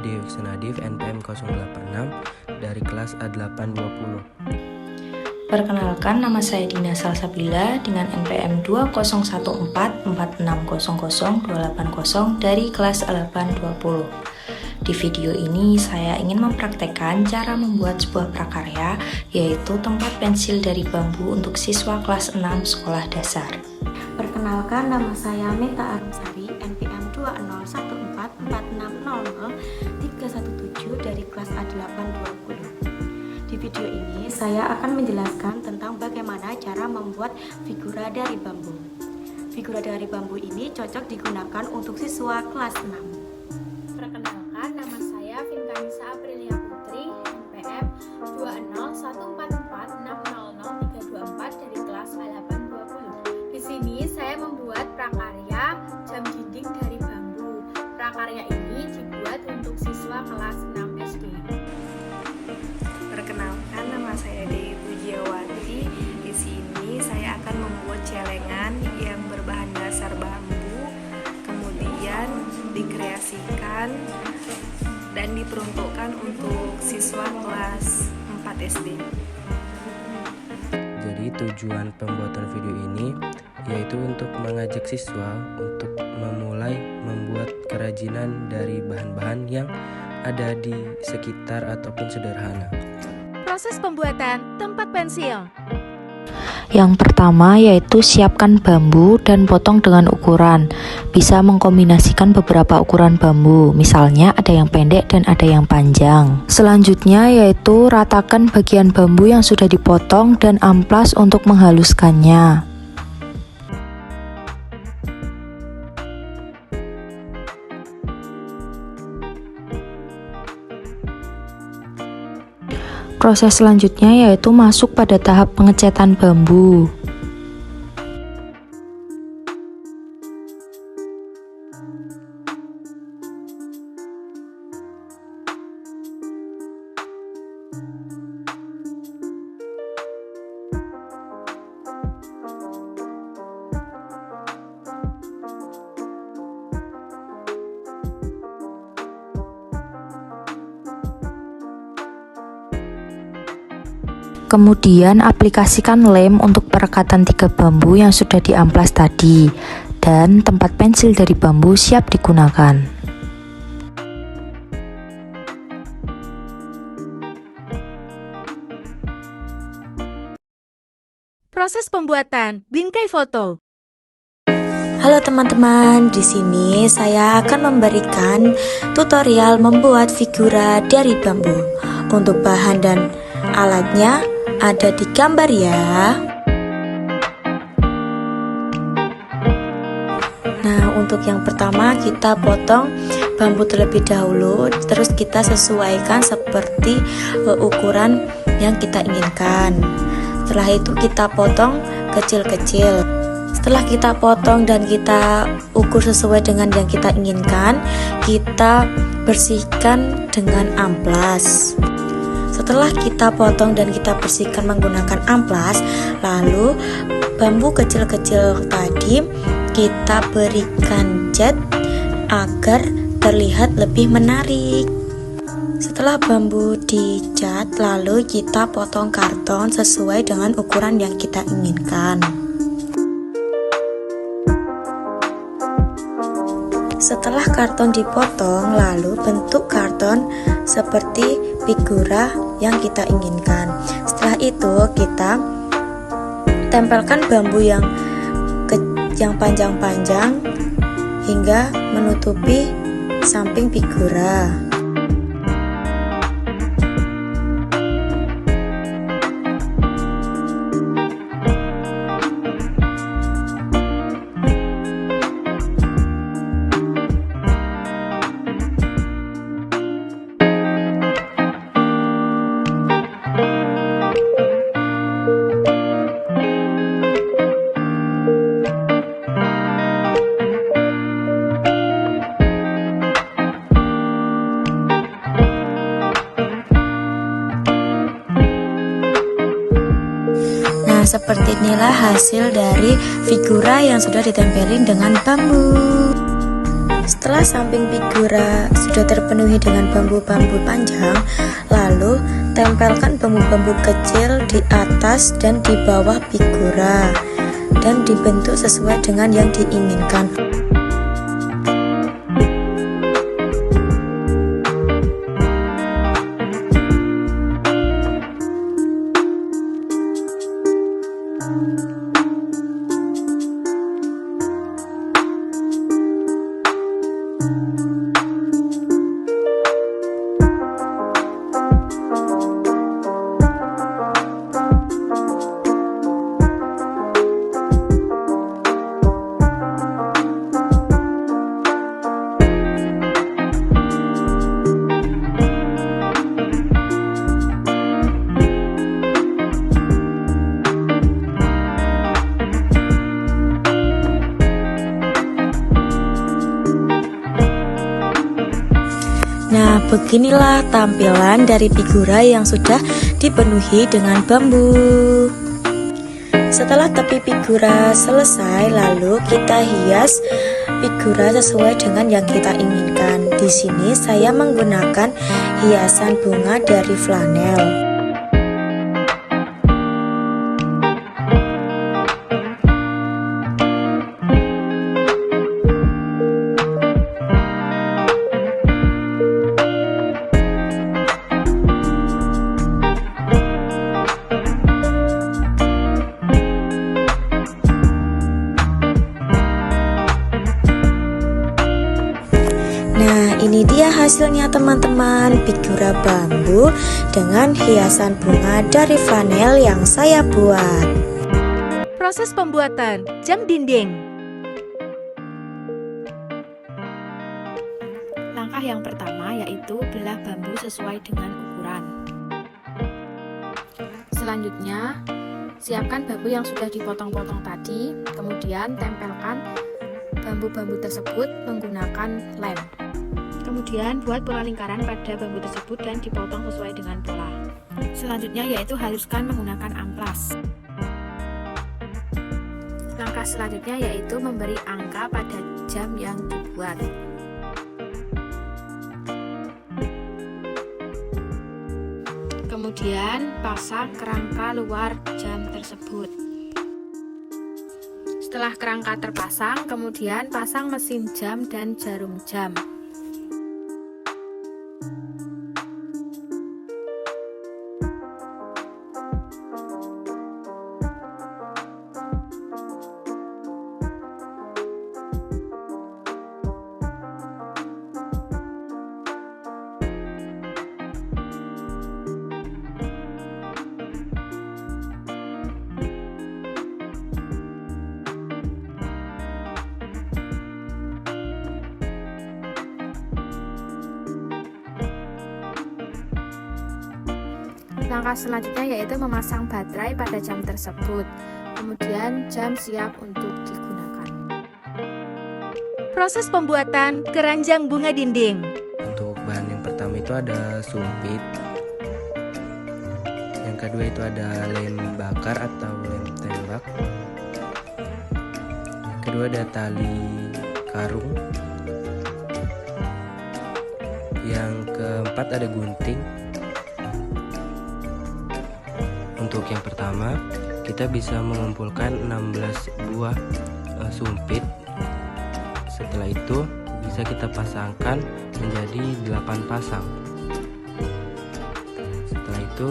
Dewi Senadif NPM 086 dari kelas A820. Perkenalkan, nama saya Dina Salsabila dengan NPM 2014600280 dari kelas A820. Di video ini saya ingin mempraktekkan cara membuat sebuah prakarya, yaitu tempat pensil dari bambu untuk siswa kelas 6 sekolah dasar. Perkenalkan, nama saya Meta Arumsari, NPM 20144600317 dari kelas A820. Di video ini saya akan menjelaskan tentang bagaimana cara membuat figura dari bambu. Figura dari bambu ini cocok digunakan untuk siswa kelas 6. Perkenalkan, nama saya Vinkanisa Aprilia Putri, NPM 20144600324 dari kelas A820. Di sini saya membuat prakarya jam dinding dari bambu. Prakarya ini dibuat untuk siswa kelas 6 SD. Perkenalkan, nama saya Dewi Pujiawati. Di sini saya akan membuat celengan yang berbahan dasar bambu, kemudian dikreasikan dan diperuntukkan untuk siswa kelas 4 SD. Jadi tujuan pembuatan video ini yaitu untuk mengajak siswa untuk memulai membuat kerajinan dari bahan-bahan yang ada di sekitar ataupun sederhana. Proses pembuatan tempat pensil. Yang pertama yaitu siapkan bambu dan potong dengan ukuran. Bisa mengkombinasikan beberapa ukuran bambu, misalnya ada yang pendek dan ada yang panjang. Selanjutnya yaitu ratakan bagian bambu yang sudah dipotong dan amplas untuk menghaluskannya. Proses selanjutnya yaitu masuk pada tahap pengecetan bambu. Kemudian aplikasikan lem untuk perekatan 3 bambu yang sudah diamplas tadi, dan tempat pensil dari bambu siap digunakan. Proses pembuatan bingkai foto. Halo teman-teman, di sini saya akan memberikan tutorial membuat figura dari bambu. Untuk bahan dan alatnya ada di gambar ya. Nah, untuk yang pertama kita potong bambu terlebih dahulu, terus kita sesuaikan seperti ukuran yang kita inginkan. Setelah itu kita potong kecil-kecil. Setelah kita potong dan kita ukur sesuai dengan yang kita inginkan, kita bersihkan dengan amplas. Setelah kita potong dan kita bersihkan menggunakan amplas, lalu bambu kecil-kecil tadi kita berikan cat agar terlihat lebih menarik. Setelah bambu dicat, lalu kita potong karton sesuai dengan ukuran yang kita inginkan. Setelah karton dipotong, lalu bentuk karton seperti figura yang kita inginkan. Setelah itu kita tempelkan bambu yang panjang-panjang hingga menutupi samping figura. Nah, seperti inilah hasil dari figura yang sudah ditempelin dengan bambu. Setelah samping figura sudah terpenuhi dengan bambu-bambu panjang, lalu tempelkan bambu-bambu kecil di atas dan di bawah figura dan dibentuk sesuai dengan yang diinginkan. Nah, beginilah tampilan dari figura yang sudah dipenuhi dengan bambu. Setelah tepi figura selesai, lalu kita hias figura sesuai dengan yang kita inginkan. Di sini saya menggunakan hiasan bunga dari flanel. Nah, ini dia hasilnya teman-teman, figura bambu dengan hiasan bunga dari flanel yang saya buat. Proses pembuatan jam dinding. Langkah yang pertama yaitu belah bambu sesuai dengan ukuran. Selanjutnya, siapkan bambu yang sudah dipotong-potong tadi, kemudian tempelkan bambu-bambu tersebut menggunakan lem. Kemudian buat pola lingkaran pada bambu tersebut dan dipotong sesuai dengan pola. Selanjutnya yaitu haluskan menggunakan amplas. Langkah selanjutnya yaitu memberi angka pada jam yang dibuat. Kemudian pasang kerangka luar jam tersebut. Setelah kerangka terpasang, kemudian pasang mesin jam dan jarum jam. Langkah selanjutnya yaitu memasang baterai pada jam tersebut. Kemudian jam siap untuk digunakan. Proses pembuatan keranjang bunga dinding. Untuk bahan yang pertama itu ada sumpit. Yang kedua itu ada lem bakar atau lem tembak. Kedua ada tali karung. Yang keempat ada gunting. Untuk yang pertama, kita bisa mengumpulkan 16 buah sumpit. Setelah itu bisa kita pasangkan menjadi 8 pasang. Setelah itu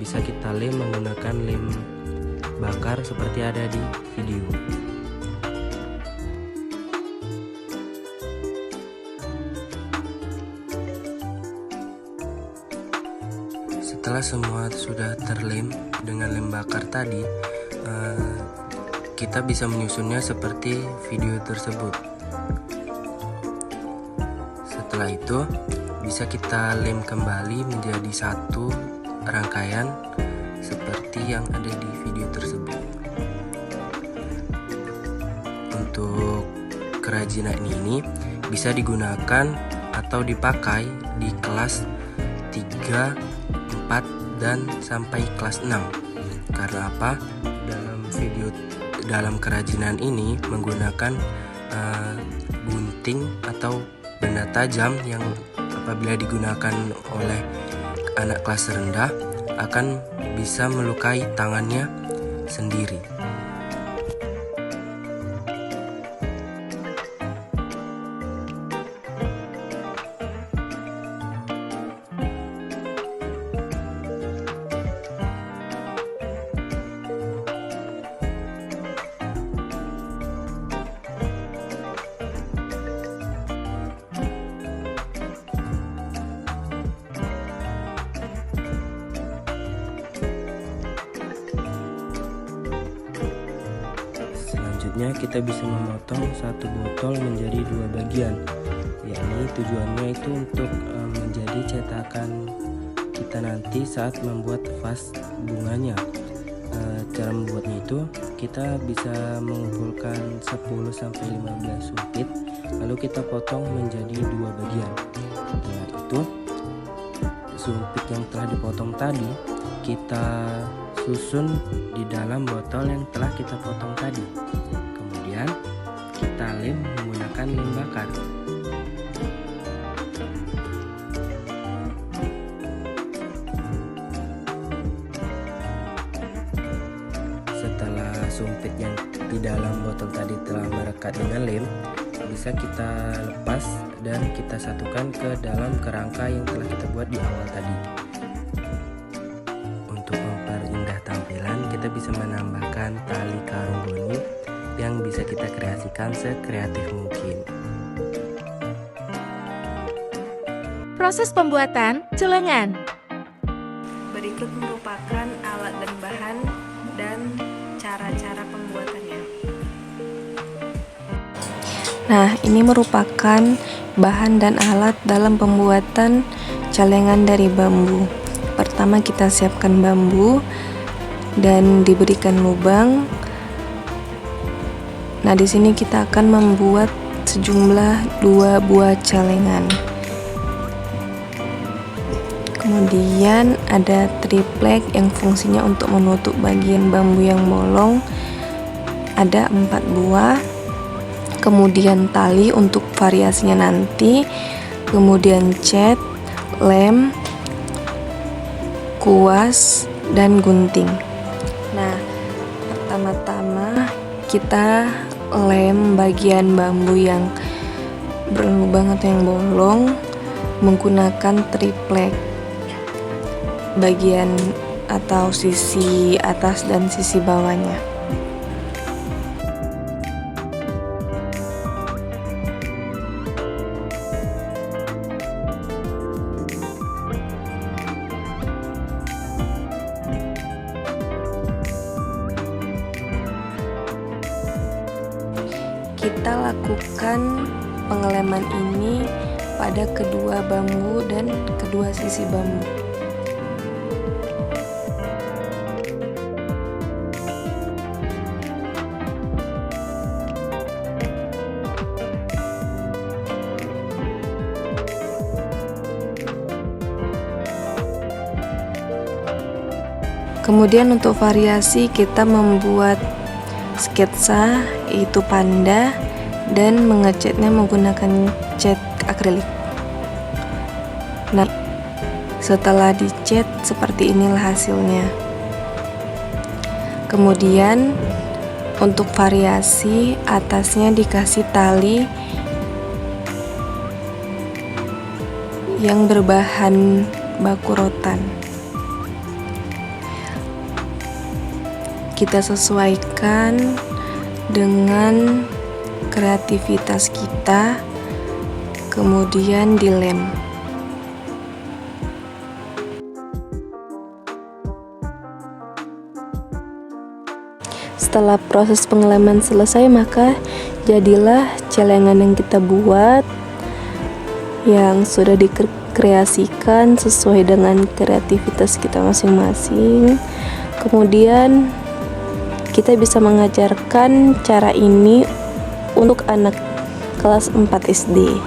bisa kita lem menggunakan lem bakar seperti ada di video. Setelah semua sudah terlem dengan lem bakar tadi, kita bisa menyusunnya seperti video tersebut. Setelah itu bisa kita lem kembali menjadi satu rangkaian seperti yang ada di video tersebut. Untuk kerajinan ini bisa digunakan atau dipakai di kelas 3, 4, dan sampai kelas 6. Karena apa? Dalam kerajinan ini menggunakan gunting gunting atau benda tajam yang apabila digunakan oleh anak kelas rendah akan bisa melukai tangannya sendiri. Selanjutnya kita bisa memotong satu botol menjadi 2 bagian, yakni tujuannya itu untuk menjadi cetakan kita nanti saat membuat vas bunganya. Cara membuatnya itu kita bisa mengumpulkan 10-15 sumpit, lalu kita potong menjadi 2 bagian. Setelah itu sumpit yang telah dipotong tadi kita susun di dalam botol yang telah kita potong tadi. Kemudian kita lem menggunakan lem bakar. Setelah sumpit yang di dalam botol tadi telah merekat dengan lem, bisa kita lepas dan kita satukan ke dalam kerangka yang telah kita buat di awal tadi. Untuk memperindah tampilan, kita bisa menambahkan tali karung boni yang bisa kita kreasikan sekreatif mungkin. Proses pembuatan celengan. Berikut merupakan alat dan bahan dan cara-cara pembuatannya. Nah, ini merupakan bahan dan alat dalam pembuatan celengan dari bambu. Pertama kita siapkan bambu dan diberikan lubang. Nah, di sini kita akan membuat sejumlah 2 buah celengan. Kemudian ada triplek yang fungsinya untuk menutup bagian bambu yang bolong. Ada 4 buah. Kemudian tali untuk variasinya nanti. Kemudian cat, lem, kuas, dan gunting. Nah, pertama-tama kita lem bagian bambu yang berlubang atau yang bolong menggunakan triplek. Bagian atau sisi atas dan sisi bawahnya. Kita lakukan pengeleman ini pada kedua bambu dan kedua sisi bambu. Kemudian untuk variasi kita membuat sketsa yaitu panda dan mengecatnya menggunakan cat akrilik. Nah, setelah dicat seperti inilah hasilnya. Kemudian untuk variasi atasnya dikasih tali yang berbahan baku rotan. Kita sesuaikan dengan kreativitas kita, kemudian dilem. Setelah proses pengeleman selesai, maka jadilah celengan yang kita buat yang sudah dikreasikan sesuai dengan kreativitas kita masing-masing. Kemudian kita bisa mengajarkan cara ini untuk anak kelas 4 SD.